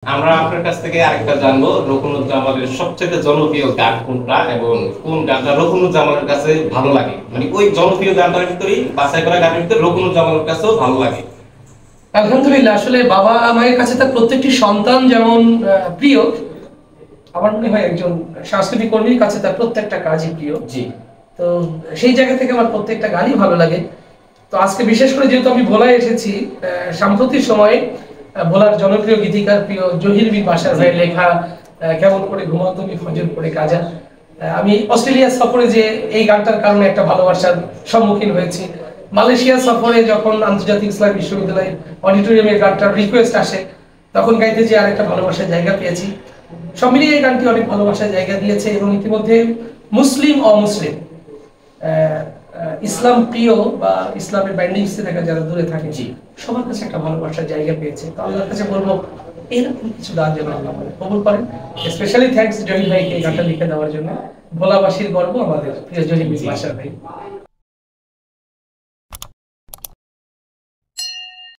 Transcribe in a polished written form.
আমরা আপনার কাছ থেকে আরেকটা জানবো, রকুনুজ্জামানের সবচেয়ে জনপ্রিয় গান কোনটা এবং কোন গানটা রকুনুজ্জামানের কাছে ভালো লাগে, মানে ওই জনপ্রিয় গানটার ভিতরেই বাছাই করা গানের ভিতরে রকুনুজ্জামানের কাছেও ভালো লাগে। আলহামদুলিল্লাহ, আসলে বাবা মায়ের কাছে তার প্রত্যেকটি সন্তান যেমন প্রিয়, আমার মনে হয় একজন সাংস্কৃতিক কর্মীর কাছে তার প্রত্যেকটা কাজই প্রিয়। জি। তো সেই জায়গা থেকে আমার প্রত্যেকটা গানই ভালো লাগে। তো আজকে বিশেষ করে যেহেতু আমি ভোলায় এসেছি, সাম্প্রতিক সময়ে ভোলার জনপ্রিয় গীতিকার প্রিয় জহির বি বাশার ভাইয়ের লেখা কেমন করে ঘুমাও তুমি ফজর করে কাজা, আমি অস্ট্রেলিয়া সফরে যে এই গানটার কারণে একটা ভালোবাসার সম্মুখীন হয়েছি। মালয়েশিয়া সফরে যখন আন্তর্জাতিক ইসলাম বিশ্ববিদ্যালয়ের অডিটোরিয়ামের গানটার রিকোয়েস্ট আসে, তখন গাইতে যে আরেকটা ভালোবাসার জায়গা পেয়েছি। সব মিলিয়ে এই গানটি অনেক ভালোবাসার জায়গা দিয়েছে এবং ইতিমধ্যে মুসলিম অমুসলিম, ইসলাম প্রিয় বা ইসলামের ব্যান্ডিংসে থাকা যারা দূরে থাকে সবার কাছে একটা ভালোবাসার জায়গা পেয়েছে। তো আল্লাহর কাছে বলবো এরকম কিছু গান যেন আল্লাহ আমাদের কবুল করেন। স্পেশালি থ্যাঙ্কস জহির ভাইকে এই গানটা লিখে দেওয়ার জন্য। ভোলাবাসীর গর্ব আমাদের প্রিয় জহির বাশার ভাই।